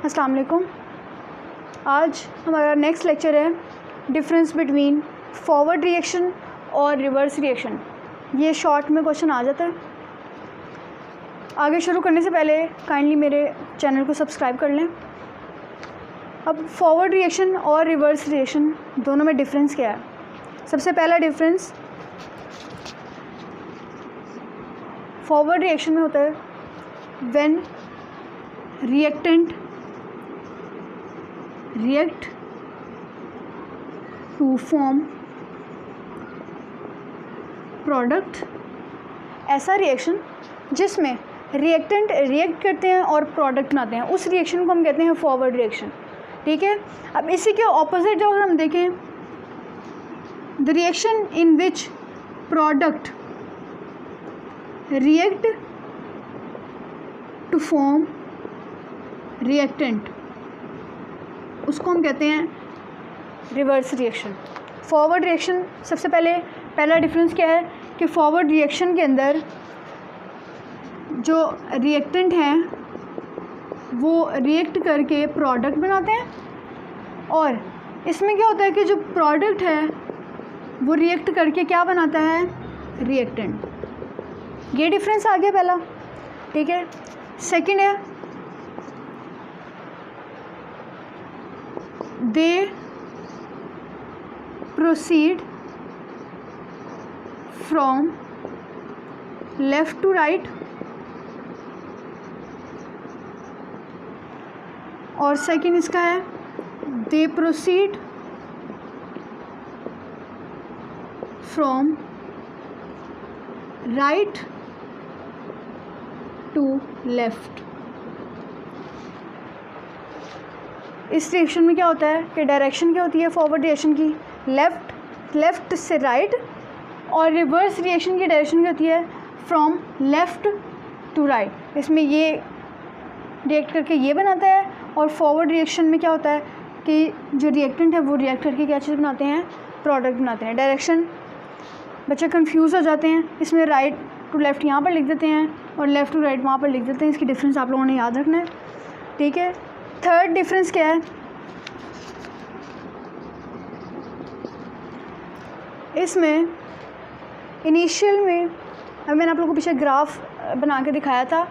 अस्सलाम वालेकुम। आज हमारा नेक्स्ट लेक्चर है डिफरेंस बिटवीन फॉरवर्ड रिएक्शन और रिवर्स रिएक्शन। ये शॉर्ट में क्वेश्चन आ जाता है। आगे शुरू करने से पहले काइंडली मेरे चैनल को सब्सक्राइब कर लें। अब फॉरवर्ड रिएक्शन और रिवर्स रिएक्शन दोनों में डिफरेंस क्या है? सबसे पहला डिफरेंस फॉरवर्ड रिएक्शन में होता है when reactant react to form product। ऐसा रिएक्शन जिसमें रिएक्टेंट रिएक्ट करते हैं और प्रोडक्ट बनाते हैं, उस रिएक्शन को हम कहते हैं फॉरवर्ड रिएक्शन। ठीक है। अब इसी के ऑपोजिट अगर हम देखें, the reaction in which product react to form reactant, उसको हम कहते हैं रिवर्स रिएक्शन। फॉरवर्ड रिएक्शन सबसे पहला डिफरेंस क्या है कि फॉरवर्ड रिएक्शन के अंदर जो रिएक्टेंट हैं वो रिएक्ट करके प्रोडक्ट बनाते हैं, और इसमें क्या होता है कि जो प्रोडक्ट है वो रिएक्ट करके क्या बनाता है? रिएक्टेंट। ये डिफरेंस आ गया पहला। ठीक है। सेकंड है they proceed from left to right, और सेकंड इसका है they proceed from right to left। इस रिएक्शन में क्या होता है कि डायरेक्शन क्या होती है फॉरवर्ड रिएक्शन की? लेफ़्ट से राइट, और रिवर्स रिएक्शन की डायरेक्शन क्या होती है? From left to right. इसमें ये रिएक्ट करके ये बनाता है, और फॉरवर्ड रिएक्शन में क्या होता है कि जो रिएक्टेंट है वो रिएक्ट करके क्या चीज़ बनाते हैं? प्रोडक्ट बनाते हैं। डायरेक्शन बच्चे कंफ्यूज हो जाते हैं, इसमें राइट टू लेफ़्ट यहाँ पर लिख देते हैं और लेफ़्ट टू राइट वहाँ पर लिख देते हैं। इसकी डिफरेंस आप लोगों ने याद रखना है। ठीक है। थर्ड डिफरेंस क्या है? इसमें इनिशियल में, अब मैंने आप लोगों को पीछे ग्राफ बना के दिखाया था,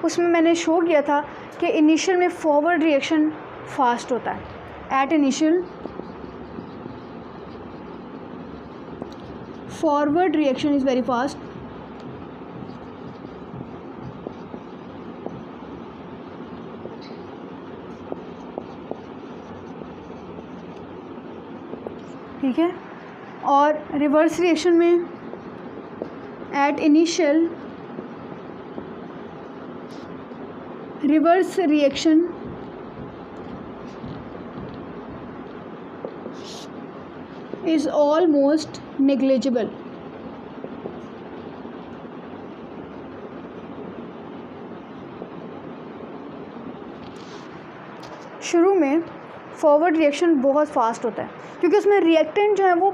उसमें मैंने शो किया था कि इनिशियल में फॉरवर्ड रिएक्शन फास्ट होता है। At initial forward reaction is very fast, ठीक है। और रिवर्स रिएक्शन में at initial reverse reaction is almost negligible. शुरू में फॉरवर्ड रिएक्शन बहुत फास्ट होता है क्योंकि उसमें रिएक्टेंट जो है वो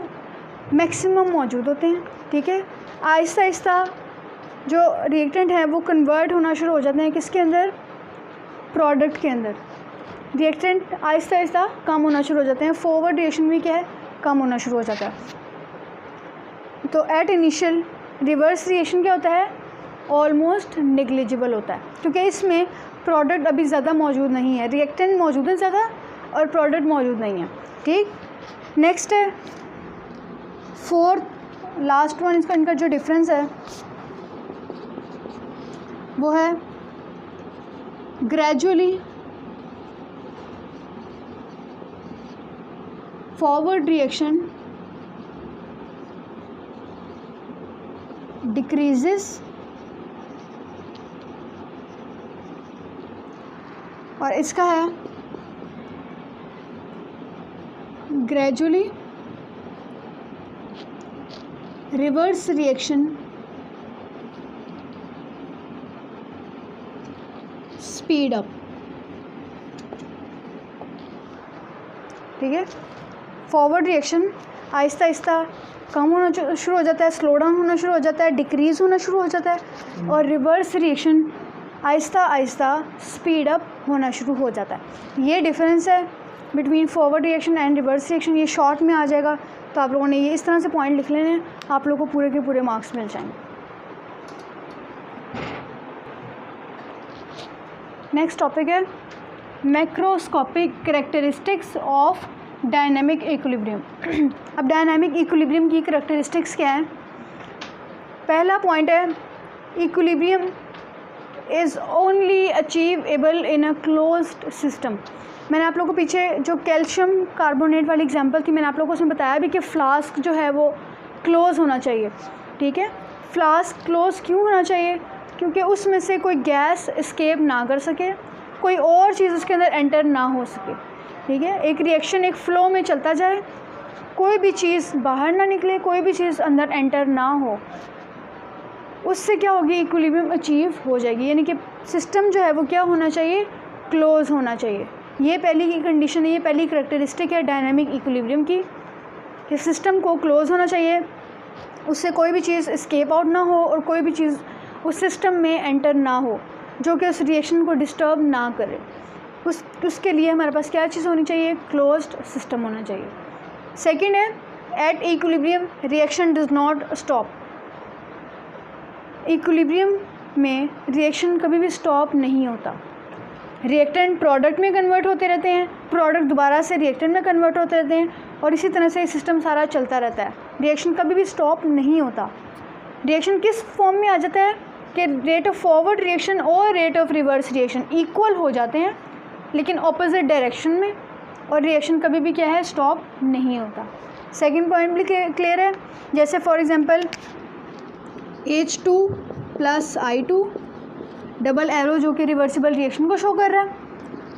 मैक्सिमम मौजूद होते हैं। ठीक है। आहिस्ता आहिस्ता जो रिएक्टेंट है वो कन्वर्ट होना शुरू हो जाते हैं किसके अंदर? प्रोडक्ट के अंदर। रिएक्टेंट आहिस्ता आहिस्ता कम होना शुरू हो जाते हैं। फॉरवर्ड रिएक्शन भी क्या है? कम होना शुरू हो जाता है। तो एट इनिशियल रिवर्स रिएक्शन क्या होता है? ऑलमोस्ट नेग्लिजिबल होता है क्योंकि इसमें प्रोडक्ट अभी ज़्यादा मौजूद नहीं है, रिएक्टेंट मौजूद है ज़्यादा और प्रोडक्ट मौजूद नहीं है। ठीक। नेक्स्ट है फोर्थ लास्ट वन, इसका इनका जो डिफरेंस है वो है ग्रेजुअली फॉरवर्ड रिएक्शन डिक्रीजेस, और इसका है gradually reverse reaction speed up. ठीक है। फॉरवर्ड रिएक्शन आहिस्ता आहिस्ता कम होना शुरू हो जाता है, स्लो डाउन होना शुरू हो जाता है, डिक्रीज़ होना शुरू हो जाता है, और reverse reaction Aahista Aahista speed up होना शुरू हो जाता है। ये डिफरेंस है between forward reaction and reverse reaction. ये शॉर्ट में आ जाएगा, तो आप लोगों ने ये इस तरह से पॉइंट लिख लेने हैं, आप लोगों को पूरे के पूरे मार्क्स मिल जाएंगे। नेक्स्ट टॉपिक है macroscopic characteristics of dynamic equilibrium. अब डायनामिक इक्विलिब्रियम की कैरेक्टरिस्टिक्स क्या है? पहला पॉइंट है equilibrium is only achievable in a closed system. मैंने आप लोगों को पीछे जो कैल्शियम कार्बोनेट वाली एग्जांपल थी, मैंने आप लोगों को उसमें बताया भी कि फ्लास्क जो है वो क्लोज़ होना चाहिए। ठीक है, फ्लास्क क्लोज़ क्यों होना चाहिए? क्योंकि उसमें से कोई गैस एस्केप ना कर सके, कोई और चीज़ उसके अंदर एंटर ना हो सके। ठीक है, एक रिएक्शन एक फ़्लो में चलता जाए, कोई भी चीज़ बाहर ना निकले, कोई भी चीज़ अंदर एंटर ना हो, उससे क्या होगी? इक्विलिब्रियम अचीव हो जाएगी। यानी कि सिस्टम जो है वो क्या होना चाहिए? क्लोज़ होना चाहिए। ये पहली की कंडीशन है, ये पहली करैक्टरिस्टिक है डायनामिक इक्विलिब्रियम की, कि सिस्टम को क्लोज़ होना चाहिए, उससे कोई भी चीज़ एस्केप आउट ना हो और कोई भी चीज़ उस सिस्टम में एंटर ना हो जो कि उस रिएक्शन को डिस्टर्ब ना करे। उसके लिए हमारे पास क्या चीज़ होनी चाहिए? क्लोज्ड सिस्टम होना चाहिए। सेकंड है at equilibrium reaction does not stop. Equilibrium में रिएक्शन कभी भी स्टॉप नहीं होता। रिएक्टेंट प्रोडक्ट में कन्वर्ट होते रहते हैं, प्रोडक्ट दोबारा से रिएक्टेंट में कन्वर्ट होते रहते हैं, और इसी तरह से सिस्टम सारा चलता रहता है। रिएक्शन कभी भी स्टॉप नहीं होता। रिएक्शन किस फॉर्म में आ जाता है कि रेट ऑफ फॉरवर्ड रिएक्शन और rate of reverse reaction equal हो जाते हैं, लेकिन ऑपोजिट डायरेक्शन में, और रिएक्शन कभी भी क्या है? स्टॉप नहीं होता। सेकंड पॉइंट भी क्लियर है। जैसे for example H2 + I2 double arrow जो कि रिवर्सिबल रिएक्शन को शो कर रहा है,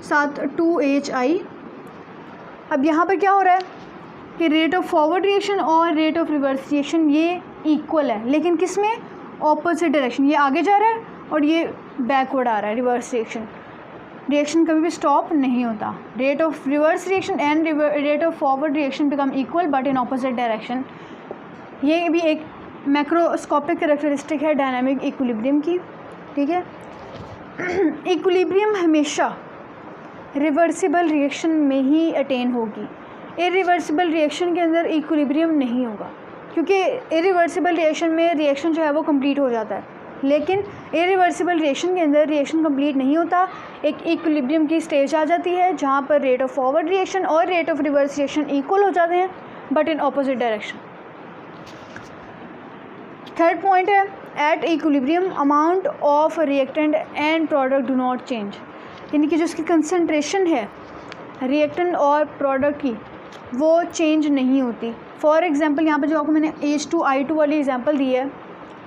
साथ 2HI। अब यहाँ पर क्या हो रहा है कि रेट ऑफ फॉरवर्ड रिएक्शन और रेट ऑफ रिवर्स रिएक्शन ये इक्वल है, लेकिन किस में? Opposite direction. ये आगे जा रहा है और ये बैकवर्ड आ रहा है, रिवर्स रिएक्शन। रिएक्शन कभी भी स्टॉप नहीं होता। Rate of reverse reaction and rate of forward reaction become equal but in opposite direction. ये भी एक मैक्रोस्कोपिक कैरेक्टरिस्टिक है डायनामिक इक्विलिब्रियम की। ठीक है, इक्विलिब्रियम हमेशा रिवर्सिबल रिएक्शन में ही अटेन होगी। इरिवर्सिबल रिएक्शन के अंदर इक्विलिब्रियम नहीं होगा, क्योंकि इरिवर्सिबल रिएक्शन में रिएक्शन जो है वो कंप्लीट हो जाता है, लेकिन इरिवर्सिबल रिएक्शन के अंदर रिएक्शन कंप्लीट नहीं होता। एक इक्विलिब्रियम की स्टेज आ जाती है जहाँ पर रेट ऑफ फॉरवर्ड रिएक्शन और rate of reverse reaction equal हो जाते हैं but in opposite direction. Third point है at equilibrium amount of reactant and product do not change. यानी कि जो उसकी कंसनट्रेशन है रिएक्टेंट और प्रोडक्ट की वो चेंज नहीं होती। फॉर एग्जांपल यहाँ पर जो आपको मैंने H2I2 वाली एग्जांपल दी है,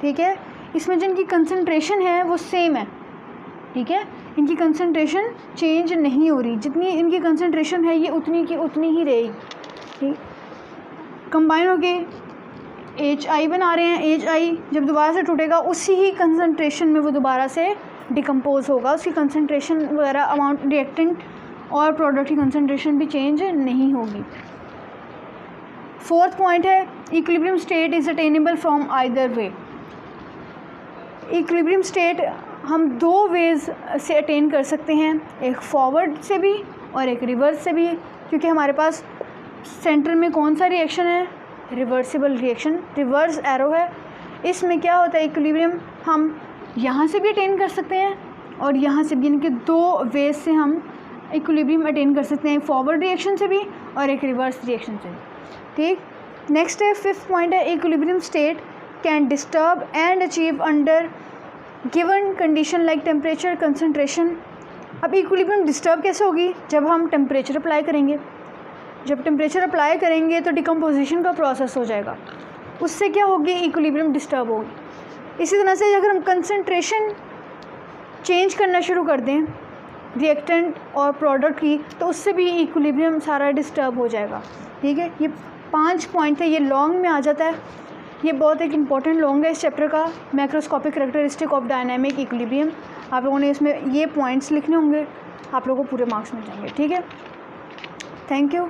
ठीक है, इसमें जिनकी कंसनट्रेशन है वो सेम है। ठीक है, इनकी कंसनट्रेशन चेंज नहीं हो रही, जितनी इनकी कंसनट्रेशन है ये उतनी की उतनी ही रहेगी। ठीक, कंबाइन होके HI बना रहे हैं। HI जब दोबारा से टूटेगा उसी ही कंसनट्रेशन में वो दोबारा से डिकम्पोज होगा, उसकी कंसनट्रेशन वगैरह अमाउंट रिएक्टेंट और प्रोडक्ट की कंसनट्रेशन भी चेंज नहीं होगी। फोर्थ पॉइंट है equilibrium state is attainable from either way. Equilibrium state हम दो वेज से अटेन कर सकते हैं, एक फॉरवर्ड से भी और एक रिवर्स से भी, क्योंकि हमारे पास सेंटर में कौन सा रिएक्शन है? रिवर्सिबल रिएक्शन, रिवर्स एरो है। इसमें क्या होता है इक्विलिब्रियम हम यहाँ से भी अटेन कर सकते हैं और यहाँ से भी, यानी कि दो वेज से हम इक्विलिब्रियम अटेन कर सकते हैं, एक फॉरवर्ड रिएक्शन से भी और एक रिवर्स रिएक्शन से भी। ठीक, नेक्स्ट है फिफ्थ पॉइंट है equilibrium state can disturb and achieve under given condition like temperature concentration. अब इक्विलिब्रियम डिस्टर्ब कैसे होगी? जब हम टेम्परेचर अप्लाई करेंगे। जब टेम्परेचर अप्लाई करेंगे तो डिकम्पोजिशन का प्रोसेस हो जाएगा, उससे क्या होगी? इक्विलिब्रियम डिस्टर्ब होगी। इसी तरह से अगर हम कंसनट्रेशन चेंज करना शुरू कर दें रिएक्टेंट और प्रोडक्ट की, तो उससे भी इक्विलिब्रियम सारा डिस्टर्ब हो जाएगा। ठीक है, ये 5 पॉइंट है, ये लॉन्ग में आ जाता है, ये बहुत एक इंपॉर्टेंट लॉन्ग है इस चैप्टर का, macroscopic characteristic of dynamic equilibrium. आप लोगों ने इसमें ये पॉइंट्स लिखने होंगे, आप लोगों को पूरे मार्क्स मिल जाएंगे। ठीक है, थैंक यू।